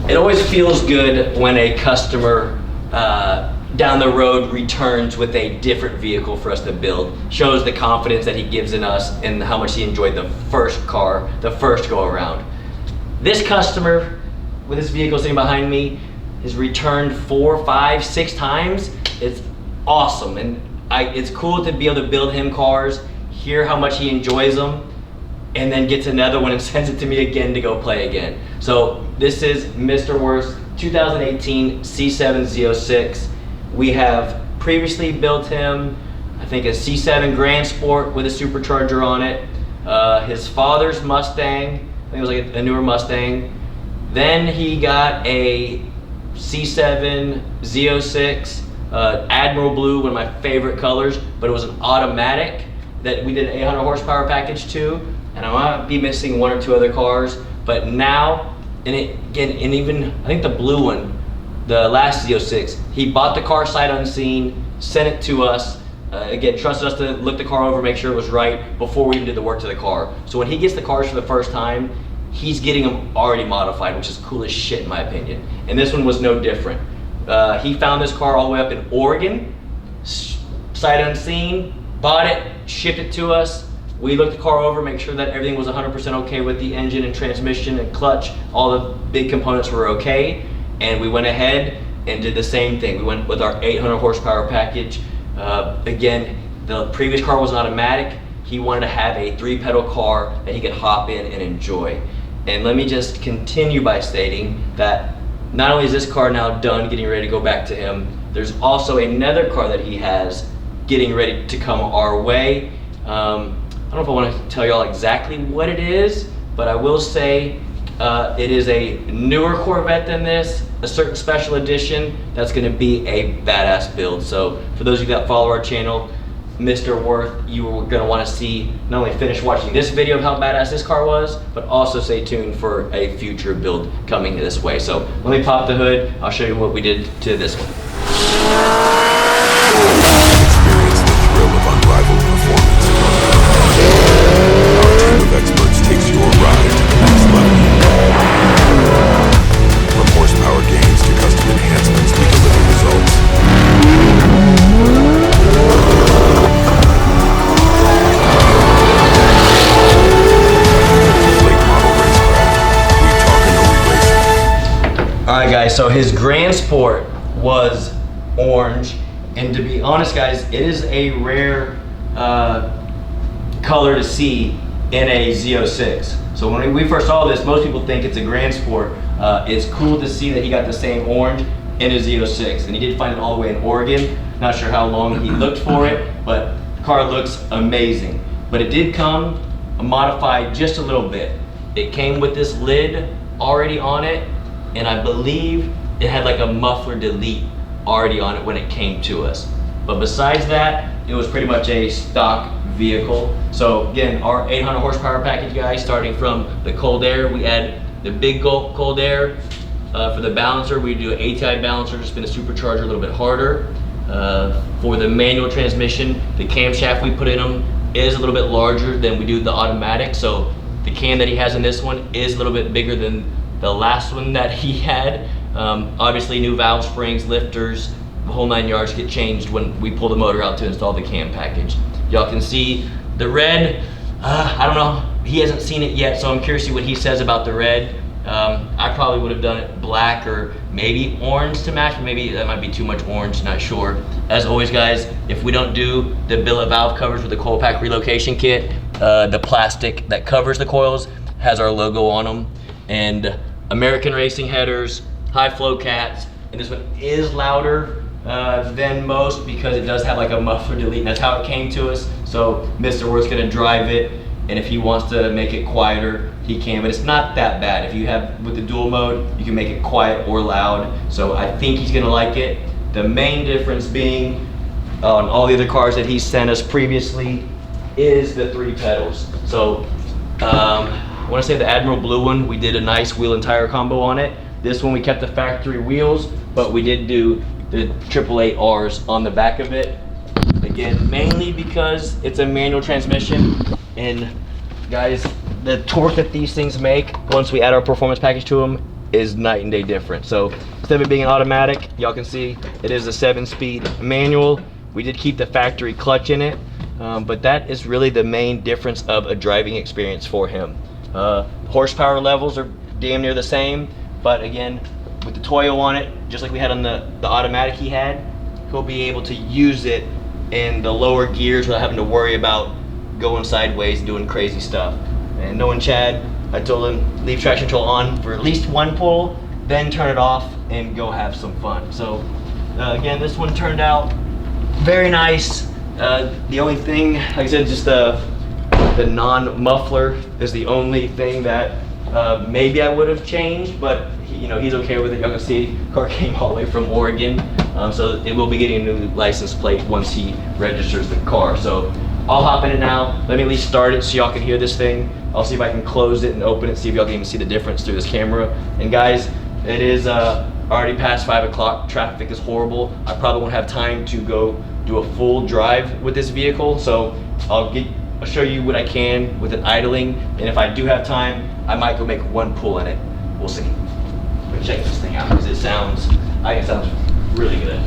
It always feels good when a customer down the road returns with a different vehicle for us to build. Shows the confidence that he gives in us and how much he enjoyed the first car, the first go around. This customer with this vehicle sitting behind me has returned 4, 5, 6 times. It's awesome, and it's cool to be able to build him cars, hear how much he enjoys them, and then gets another one and sends it to me again to go play again. So this is Mr. Worth's 2018 C7 Z06. We have previously built him, I think, a C7 Grand Sport with a Supercharger on it. His father's Mustang, I think it was like a newer Mustang. Then he got a C7 Z06, Admiral Blue, one of my favorite colors, but it was an automatic that we did an 800 horsepower package to, and I might be missing 1 or 2 other cars, but now, and even, I think the blue one, the last Z06, he bought the car sight unseen, sent it to us, again, trusted us to look the car over, make sure it was right before we even did the work to the car. So when he gets the cars for the first time, he's getting them already modified, which is cool as shit in my opinion. And this one was no different. He found this car all the way up in Oregon, sight unseen, bought it, shipped it to us. We looked the car over, make sure that everything was 100% okay with the engine and transmission and clutch. All the big components were okay. And we went ahead and did the same thing. We went with our 800 horsepower package. Again, the previous car was an automatic. He wanted to have a 3-pedal car that he could hop in and enjoy. And let me just continue by stating that not only is this car now done, getting ready to go back to him, there's also another car that he has getting ready to come our way. I don't know if I want to tell y'all exactly what it is, but I will say it is a newer Corvette than this, a certain special edition that's going to be a badass build. So for those of you that follow our channel, Mr. Worth, you are going to want to see, not only finish watching this video of how badass this car was, but also stay tuned for a future build coming this way. So let me pop the hood, I'll show you what we did to this one. Experience the thrill of unrivaled performance. Our team of experts takes your ride to the next level. From horsepower gains to custom enhancements, we deliver results. Late Model Racecraft. We talk and we race. Alright guys, so his Grand Sport was orange, and to be honest guys, it is a rare color to see in a Z06. So when we first saw this, most people think it's a Grand Sport. It's cool to see that he got the same orange in a Z06, and he did find it all the way in Oregon. Not sure how long he looked for it, but the car looks amazing. But it did come modified just a little bit. It came with this lid already on it, and I believe it had like a muffler delete already on it when it came to us. But besides that, it was pretty much a stock vehicle. So again, our 800 horsepower package, guys, starting from the cold air, we add the big cold air. For the balancer, we do an ATI balancer to spin a supercharger a little bit harder. For the manual transmission, the camshaft we put in them is a little bit larger than we do the automatic. So the cam that he has in this one is a little bit bigger than the last one that he had. Obviously new valve springs, lifters, the whole 9 yards get changed when we pull the motor out to install the cam package. Y'all can see the red, I don't know, he hasn't seen it yet, so I'm curious to see what he says about the red. I probably would have done it black or maybe orange to match, but maybe that might be too much orange, not sure. As always guys, if we don't do the billet valve covers with the coil pack relocation kit, the plastic that covers the coils has our logo on them, and American Racing headers, high flow cats, and this one is louder than most because it does have like a muffler delete, and that's how it came to us. So Mr. Worth's gonna drive it, and if he wants to make it quieter, he can, but it's not that bad. If you have, with the dual mode, you can make it quiet or loud. So I think he's gonna like it. The main difference being on all the other cars that he sent us previously is the 3 pedals. So I wanna say the Admiral Blue one, we did a nice wheel and tire combo on it. This one we kept the factory wheels, but we did do the 888Rs on the back of it. Again, mainly because it's a manual transmission, and guys, the torque that these things make once we add our performance package to them is night and day different. So instead of it being an automatic, y'all can see it is a 7-speed manual. We did keep the factory clutch in it, but that is really the main difference of a driving experience for him. Horsepower levels are damn near the same, but again, with the Toyo on it, just like we had on the automatic he had, he'll be able to use it in the lower gears without having to worry about going sideways and doing crazy stuff. And knowing Chad, I told him leave traction control on for at least one pull, then turn it off and go have some fun. So again, this one turned out very nice. The only thing, like I said, just the non-muffler is the only thing that maybe I would have changed, but he's okay with it. Y'all can see car came all the way from Oregon, so it will be getting a new license plate once he registers the car. So I'll hop in it now. Let me at least start it so y'all can hear this thing. I'll see if I can close it and open it, see if y'all can even see the difference through this camera. And guys, it is already past 5 o'clock. Traffic is horrible. I probably won't have time to go do a full drive with this vehicle, so I'll show you what I can with it idling, and if I do have time, I might go make one pull in it. We'll see. But check this thing out because I think it sounds really good.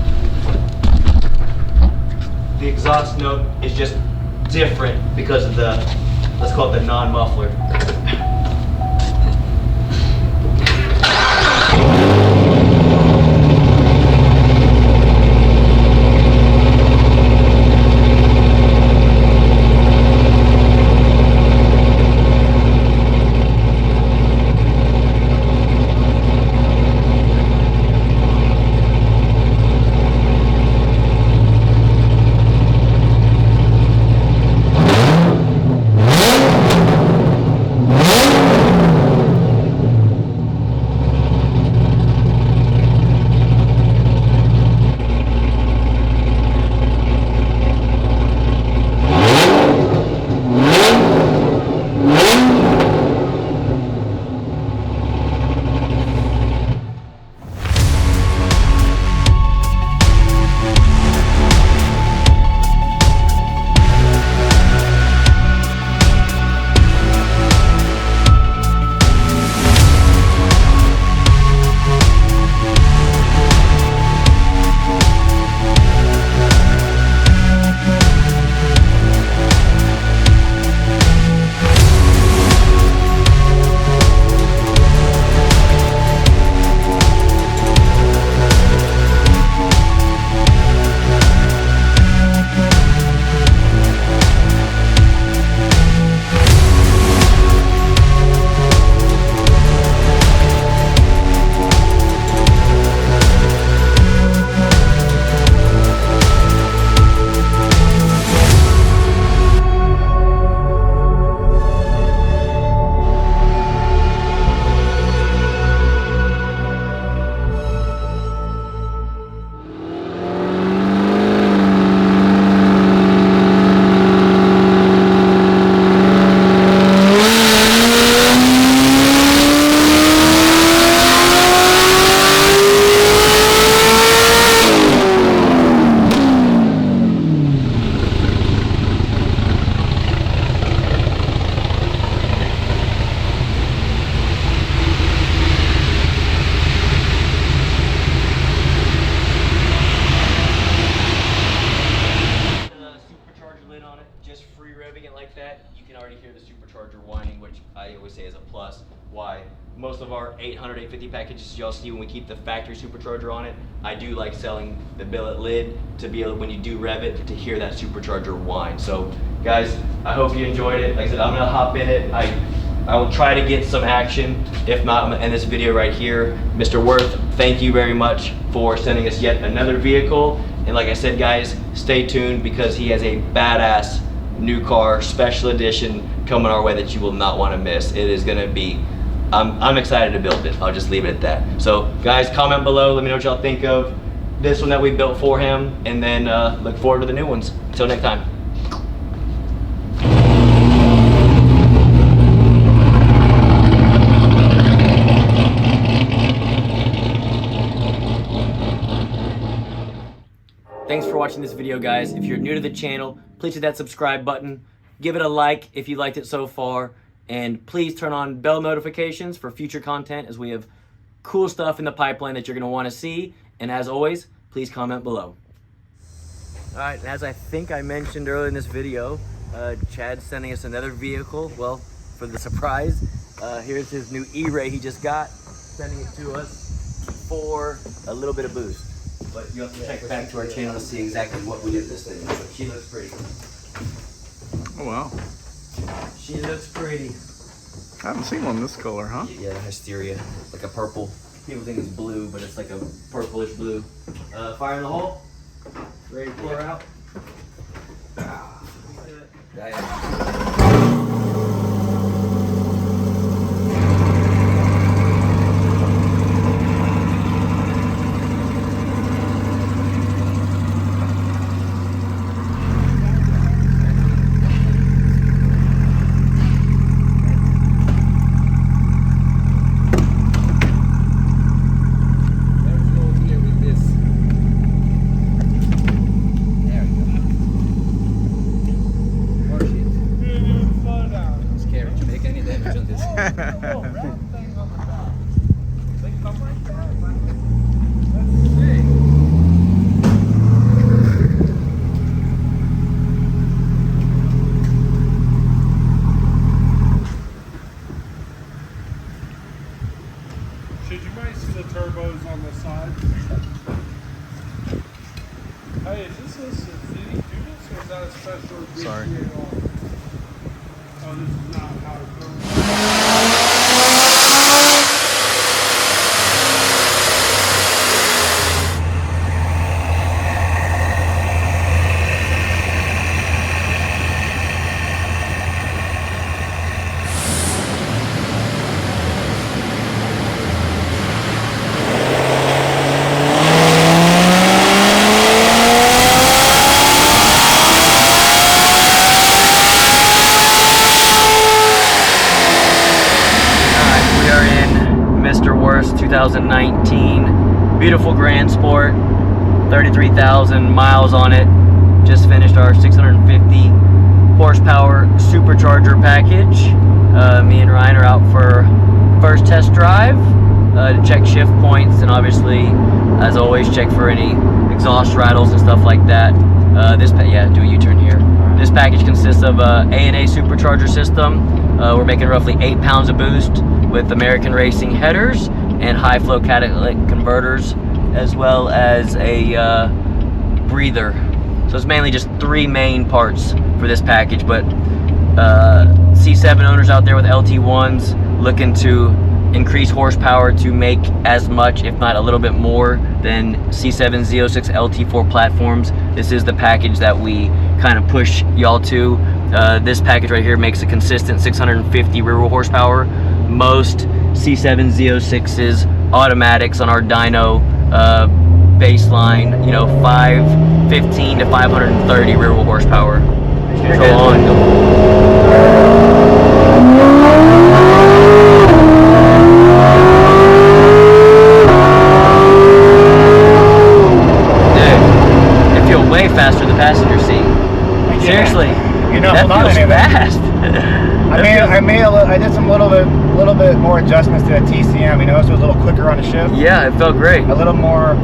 The exhaust note is just different because of the, let's call it the non-muffler. Supercharger whining, which I always say is a plus. Why? Most of our 800, 850 packages y'all see when we keep the factory supercharger on it, I do like selling the billet lid to be able, when you do rev it, to hear that supercharger whine. So guys, I hope you enjoyed it. Like I said, I'm gonna hop in it. I will try to get some action. If not, I'm gonna end this video right here. Mr. Worth, thank you very much for sending us yet another vehicle. And like I said, guys, stay tuned because he has a badass new car, special edition, coming our way that you will not want to miss. It is gonna be, I'm excited to build it. I'll just leave it at that. So guys, comment below, let me know what y'all think of this one that we built for him, and then look forward to the new ones. Until next time. Thanks for watching this video, guys. If you're new to the channel, please hit that subscribe button. Give it a like if you liked it so far. And please turn on bell notifications for future content, as we have cool stuff in the pipeline that you're going to want to see. And as always, please comment below. All right, and as I think I mentioned earlier in this video, Chad's sending us another vehicle. Well, for the surprise, here's his new E-Ray he just got, sending it to us for a little bit of boost. But you have to check back to our channel to see exactly what we did this thing. But she looks pretty. Oh wow. She looks pretty. I haven't seen one this color, huh? Yeah, hysteria, like a purple. People think it's blue, but it's like a purplish blue. Fire in the hole. Ready to pour out. You might see the turbos on the side. Hey, is this a Did he do this or is that a special? Sorry. Oh, this is not how it goes. We are in Mr. Worst 2019. Beautiful Grand Sport. 33,000 miles on it. Just finished our 650 horsepower Supercharger package. Me and Ryan are out for first test drive to check shift points, and obviously, as always, check for any exhaust rattles and stuff like that. Do a U-turn here. This package consists of a A&A Supercharger system. We're making roughly 8 pounds of boost with American Racing headers and high flow catalytic converters, as well as a breather. So it's mainly just 3 main parts for this package, but C7 owners out there with LT1s looking to increase horsepower to make as much, if not a little bit more, than C7 Z06 LT4 platforms. This is the package that we kind of push y'all to. This package right here makes a consistent 650 rear wheel horsepower. Most C7 Z06's automatics on our dyno baseline, 515 to 530 rear wheel horsepower. So on. Way faster in the passenger seat. Seriously, that feels fast. I did some little bit more adjustments to the TCM. So it was a little quicker on the shift. Yeah, it felt great. A little more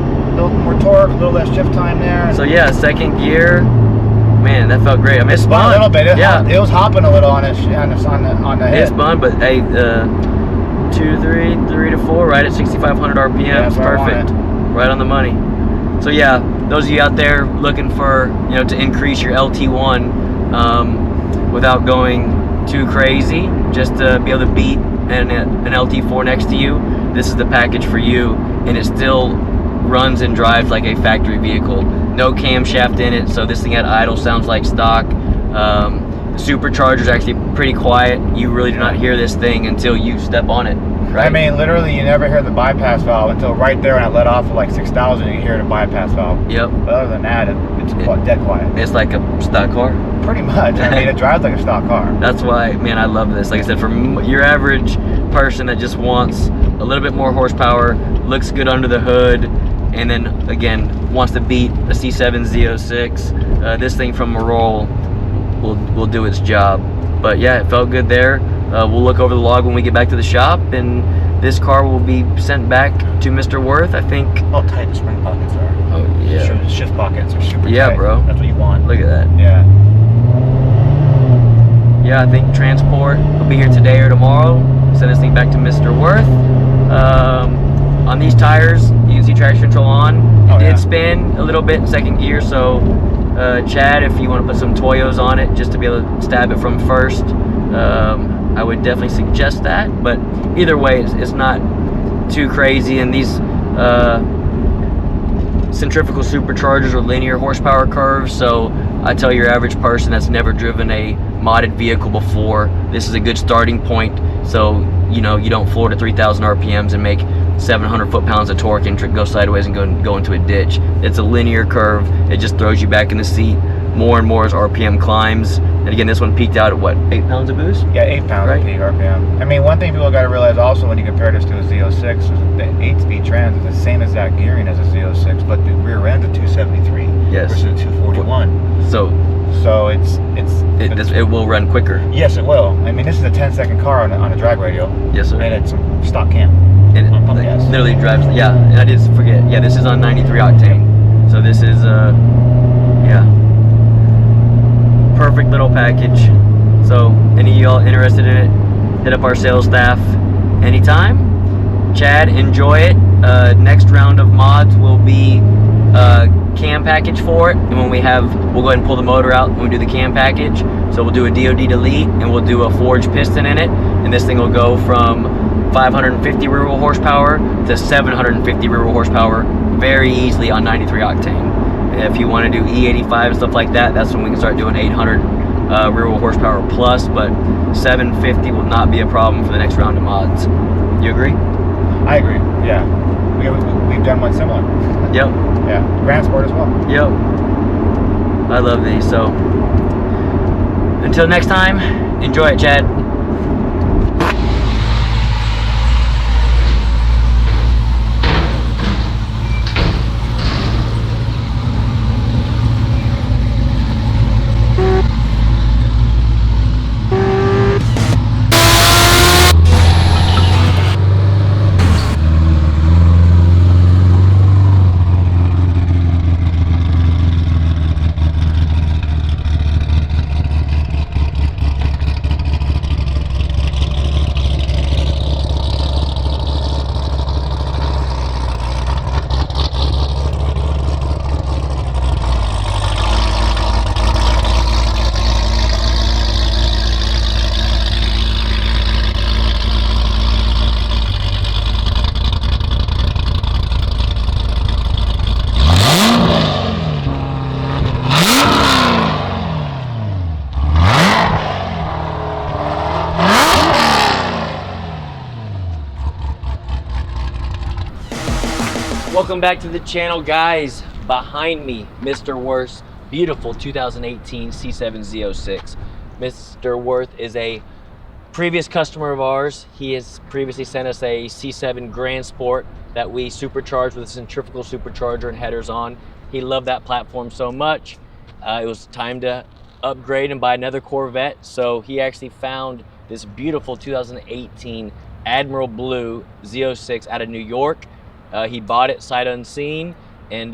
torque, a little less shift time there. So yeah, second gear, man, that felt great. I mean, it spun a little bit. It was hopping a little on the head. It spun, but hey, 2, 3 to 4, right at 6,500 RPM. Yeah, perfect, right on the money. So yeah, those of you out there looking for, to increase your LT1 without going too crazy, just to be able to beat an LT4 next to you, this is the package for you, and it still runs and drives like a factory vehicle. No camshaft in it, so this thing at idle sounds like stock. The Supercharger is actually pretty quiet. You really do not hear this thing until you step on it. Right? I mean, literally, you never hear the bypass valve until right there when I let off at like 6,000, you hear the bypass valve. Yep. But other than that, it's dead quiet. It's like a stock car. Pretty much. I mean, it drives like a stock car. That's why, man, I love this. Like I said, for your average person that just wants a little bit more horsepower, looks good under the hood, and then, again, wants to beat a C7 Z06, this thing from Morol will do its job. But yeah, it felt good there. we'll look over the log when we get back to the shop, and this car will be sent back to Mr. Worth, I think. Oh, tight the spring pockets are. Oh, yeah. Shift pockets are super Yeah, tight. bro. That's what you want. Look at that. Yeah. Yeah, I think transport will be here today or tomorrow. Send this thing back to Mr. Worth. On these tires, you can see traction control on. It did spin a little bit in second gear, so Chad, if you want to put some Toyos on it just to be able to stab it from first, I would definitely suggest that. But either way, it's not too crazy. And these centrifugal superchargers are linear horsepower curves, so I tell your average person that's never driven a modded vehicle before, this is a good starting point, so you know you don't floor to 3,000 RPMs and make 700 foot-pounds of torque and go sideways and go into a ditch. It's a linear curve. It just throws you back in the seat more and more as RPM climbs. And again, this one peaked out at what, 8 pounds of boost? Yeah, 8 pounds of peak RPM. I mean, one thing people got to realize also when you compare this to a Z06 is the 8-speed trans is the same exact gearing as a Z06, but the rear end's a 273 versus a 241. So it will run quicker. Yes, it will. I mean, this is a 10-second car on a drag radio. Yes, sir. And it's stock cam. And it literally drives. Yeah, and I did forget. Yeah, this is on 93 octane. So this is yeah, perfect little package. So any of y'all interested in it, hit up our sales staff anytime. Chad, enjoy it. Next round of mods will be cam package for it, and when we'll go ahead and pull the motor out when we do the cam package. So we'll do a DOD delete, and we'll do a forged piston in it, and this thing will go from 550 rear wheel horsepower to 750 rear wheel horsepower very easily on 93 octane. And if you want to do E85 and stuff like that, that's when we can start doing 800 rear wheel horsepower plus, but 750 will not be a problem for the next round of mods. You agree? I agree, yeah. We've done one similar. Yep. Yeah, Grand Sport as well. Yep. I love these, so until next time, enjoy it, Chad. Welcome back to the channel, guys. Behind me, Mr. Worth's beautiful 2018 C7 Z06. Mr. Worth is a previous customer of ours. He has previously sent us a C7 Grand Sport that we supercharged with a centrifugal supercharger and headers on. He loved that platform so much. It was time to upgrade and buy another Corvette. So he actually found this beautiful 2018 Admiral Blue Z06 out of New York. He bought it sight unseen, and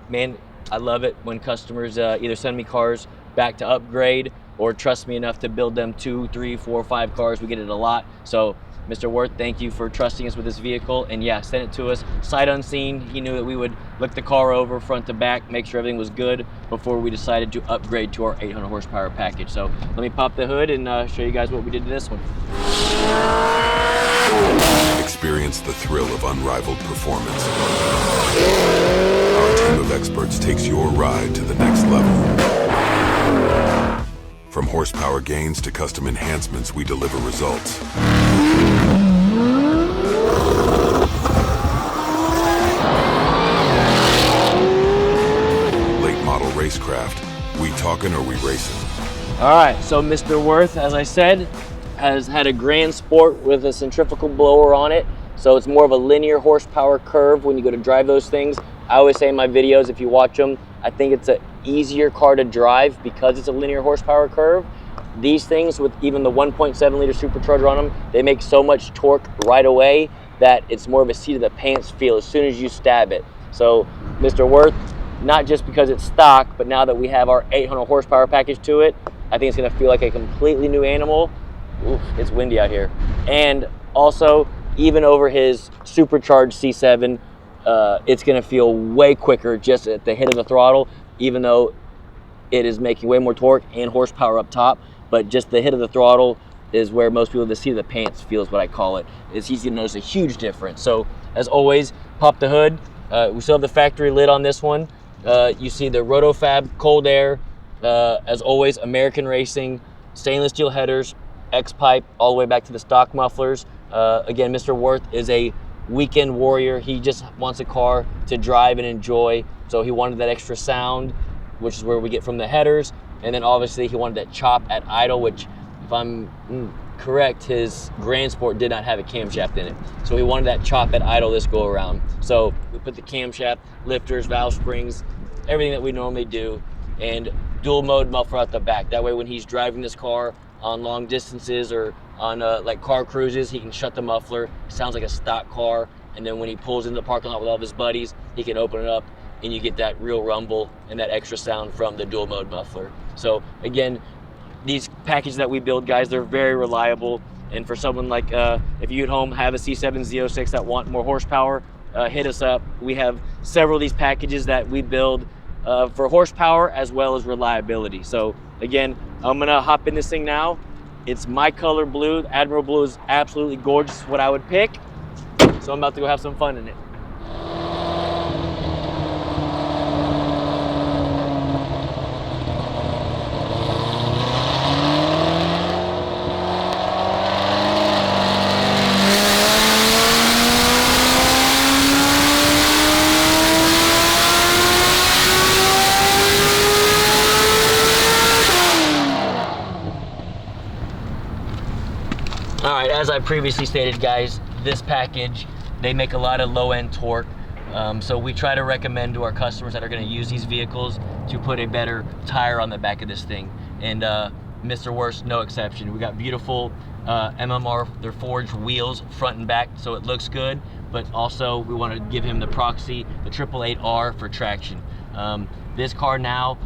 man, I love it when customers either send me cars back to upgrade or trust me enough to build them 2, 3, 4, 5 cars. We get it a lot. So Mr. Worth, thank you for trusting us with this vehicle, and yeah, send it to us sight unseen. He knew that we would look the car over front to back, make sure everything was good before we decided to upgrade to our 800 horsepower package. So let me pop the hood and show you guys what we did to this one. Experience the thrill of unrivaled performance. Our team of experts takes your ride to the next level. From horsepower gains to custom enhancements, we deliver results. Late Model Racecraft. We talking or we racing? All right, so Mr. Worth, as I said, has had a Grand Sport with a centrifugal blower on it. So it's more of a linear horsepower curve when you go to drive those things. I always say in my videos, if you watch them, I think it's an easier car to drive because it's a linear horsepower curve. these things with even the 1.7 liter supercharger on them, they make so much torque right away that it's more of a seat of the pants feel as soon as you stab it. So Mr. Worth, not just because it's stock, but now that we have our 800 horsepower package to it, I think it's gonna feel like a completely new animal. Oof, it's windy out here. And also, even over his supercharged C7, it's gonna feel way quicker just at the hit of the throttle, even though it is making way more torque and horsepower up top, but just the hit of the throttle is where most people, the seat of the pants feels what I call it. It's easy to notice a huge difference. So as always, pop the hood. We still have the factory lid on this one. You see the Roto-Fab cold air, as always, American Racing, stainless steel headers, X-pipe, all the way back to the stock mufflers. Again, Mr. Worth is a weekend warrior. He just wants a car to drive and enjoy. So he wanted that extra sound, which is where we get from the headers. And then obviously he wanted that chop at idle, which if I'm correct, his Grand Sport did not have a camshaft in it. So he wanted that chop at idle this go around. So we put the camshaft, lifters, valve springs, everything that we normally do, and dual mode muffler out the back. That way when he's driving this car on long distances or on like car cruises, he can shut the muffler. It sounds like a stock car. And then when he pulls into the parking lot with all of his buddies, he can open it up and you get that real rumble and that extra sound from the dual mode muffler. So again, these packages that we build, guys, they're very reliable. And for someone like, if you at home have a C7 Z06 that want more horsepower, hit us up. We have several of these packages that we build for horsepower as well as reliability. So again, I'm gonna hop in this thing now. It's my color blue. Admiral blue is absolutely gorgeous, what I would pick. So I'm about to go have some fun in it. All right, as I previously stated, guys, this package, they make a lot of low-end torque. So we try to recommend to our customers that are gonna use these vehicles to put a better tire on the back of this thing. And Mr. Worst, no exception. We got beautiful MMR, they're forged wheels, front and back, so it looks good, but also we wanna give him the proxy, the 888R for traction. This car now,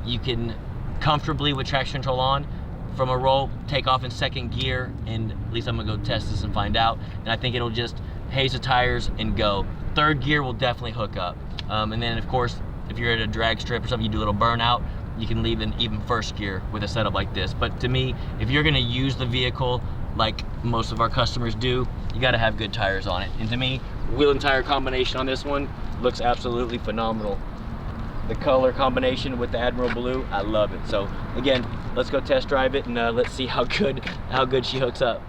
you can comfortably, with traction control on, from a roll, take off in second gear, and at least I'm gonna go test this and find out. And I think it'll just haze the tires and go. Third gear will definitely hook up. And then of course, if you're at a drag strip or something, you do a little burnout, you can leave in even first gear with a setup like this. But to me, if you're gonna use the vehicle like most of our customers do, you gotta have good tires on it. And to me, wheel and tire combination on this one looks absolutely phenomenal. The color combination with the Admiral Blue, I love it. So again, let's go test drive it and let's see how good she hooks up.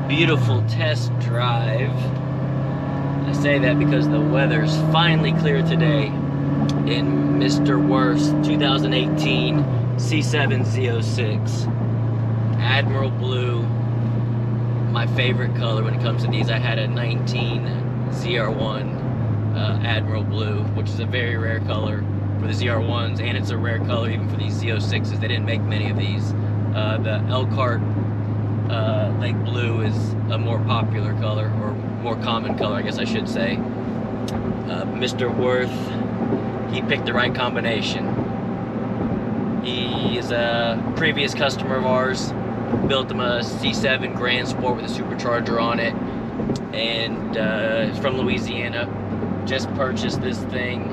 Beautiful test drive. I say that because the weather's finally clear today in Mr. Worth's 2018 C7 Z06. Admiral Blue, my favorite color when it comes to these. I had a 19 ZR1 Admiral Blue, which is a very rare color for the ZR1s, and it's a rare color even for these Z06s. They didn't make many of these. The Elkhart Lake Blue is a more popular color, or more common color, I guess I should say. Mr. Worth, he picked the right combination. He is a previous customer of ours, built him a C7 Grand Sport with a supercharger on it, and he's from Louisiana. Just purchased this thing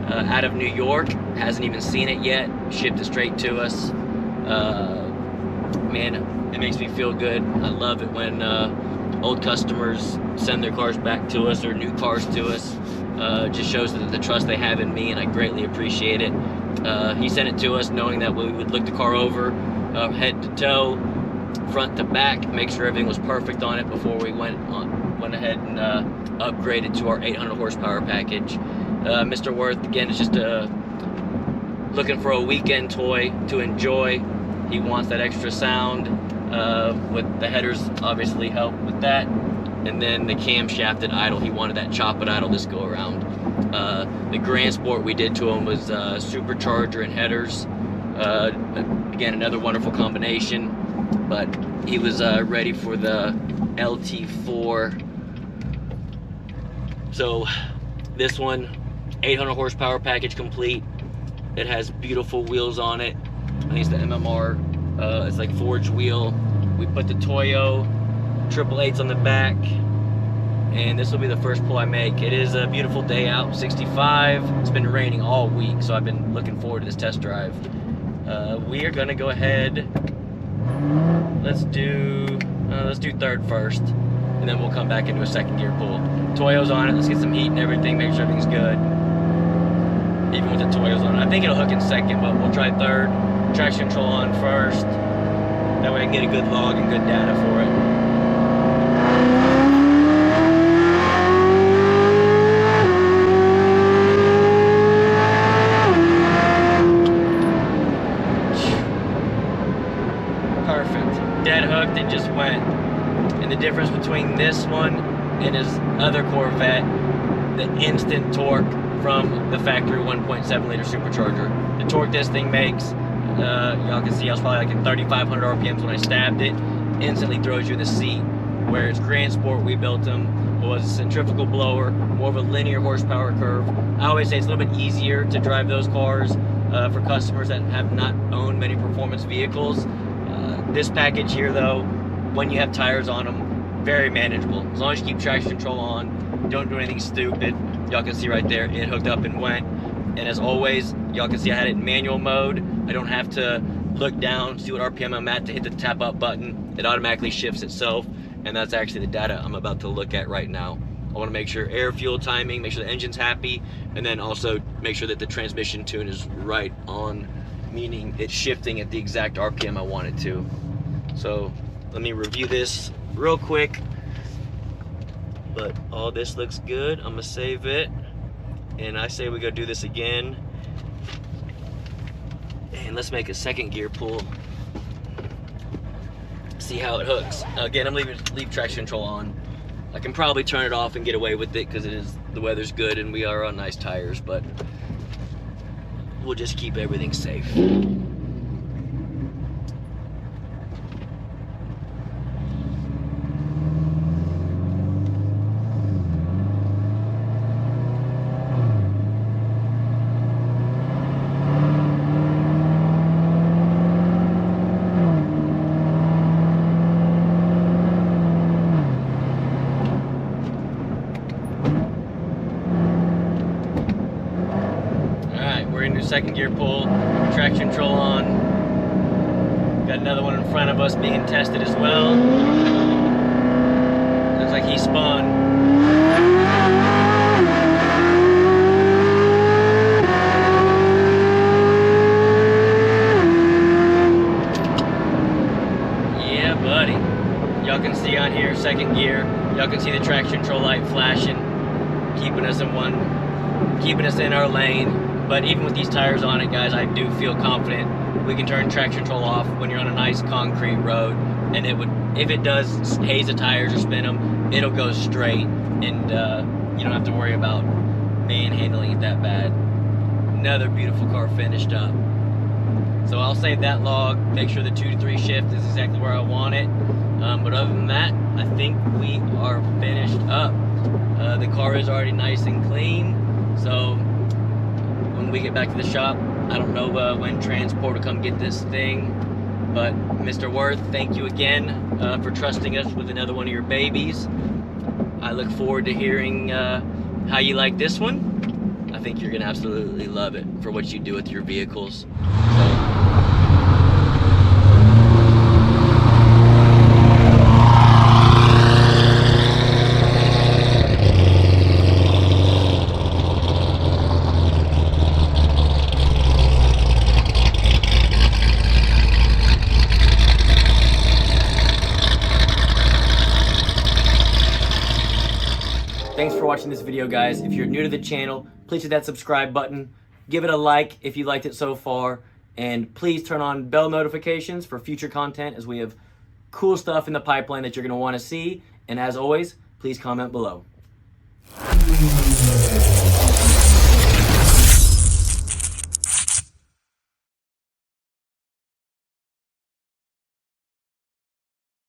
out of New York, hasn't even seen it yet, shipped it straight to us. Man, it makes me feel good. I love it when old customers send their cars back to us, or new cars to us. Just shows the trust they have in me, and I greatly appreciate it. He sent it to us knowing that we would look the car over, head to toe, front to back, make sure everything was perfect on it before we went ahead and upgraded to our 800 horsepower package. Mr. Worth, again, is just looking for a weekend toy to enjoy. He wants that extra sound, with the headers obviously help with that. And then the camshafted idle, he wanted that chop it idle this go around. The Grand Sport we did to him was Supercharger and headers. Again, another wonderful combination, but he was ready for the LT4. So this one, 800 horsepower package complete. It has beautiful wheels on it. I think it's the MMR. It's like forged wheel. We put the Toyo 888s on the back, and this will be the first pull I make. It is a beautiful day out, 65. It's been raining all week, so I've been looking forward to this test drive. We are gonna go ahead. Let's do third first, and then we'll come back into a second gear pull. Toyo's on it. Let's get some heat and everything. Make sure everything's good. Even with the Toyo's on it, I think it'll hook in second, but we'll try third. Traction control on first. That way I can get a good log and good data for it. Dead hooked, it just went. And the difference between this one and his other Corvette, the instant torque from the factory 1.7 liter supercharger. The torque this thing makes, y'all can see I was probably like at 3,500 RPMs when I stabbed it, instantly throws you in the seat. Whereas Grand Sport, we built them, was a centrifugal blower, more of a linear horsepower curve. I always say it's a little bit easier to drive those cars for customers that have not owned many performance vehicles. This package here though, when you have tires on them, very manageable. As long as you keep traction control on, don't do anything stupid. Y'all can see right there, it hooked up and went. And as always, y'all can see I had it in manual mode. I don't have to look down, see what RPM I'm at to hit the tap up button. It automatically shifts itself. And that's actually the data I'm about to look at right now. I wanna make sure air fuel timing, make sure the engine's happy, and then also make sure that the transmission tune is right on, meaning it's shifting at the exact RPM I want it to. So let me review this real quick. But all this looks good. I'm gonna save it. And I say we go do this again. And let's make a second gear pull. See how it hooks. Again, I'm leave traction control on. I can probably turn it off and get away with it because the weather's good and we are on nice tires, but we'll just keep everything safe. Second gear pull, traction control on. Got another one in front of us being tested as well. Looks like he spun. Yeah, buddy. Y'all can see on here, second gear. Y'all can see the traction control light flashing, keeping us in our lane. But even with these tires on it, guys, I do feel confident we can turn traction control off when you're on a nice concrete road. And if it does haze the tires or spin them, it'll go straight. And you don't have to worry about manhandling it that bad. Another beautiful car finished up. So I'll save that log, make sure the 2 to 3 shift is exactly where I want it. But other than that, I think we are finished up. The car is already nice and clean. So when we get back to the shop, I don't know when transport will come get this thing, but Mr. Worth, thank you again for trusting us with another one of your babies. I look forward to hearing how you like this one. I think you're gonna absolutely love it for what you do with your vehicles. Thanks for watching this video, guys. If you're new to the channel, please hit that subscribe button. Give it a like if you liked it so far. And please turn on bell notifications for future content, as we have cool stuff in the pipeline that you're going to want to see. And as always, please comment below.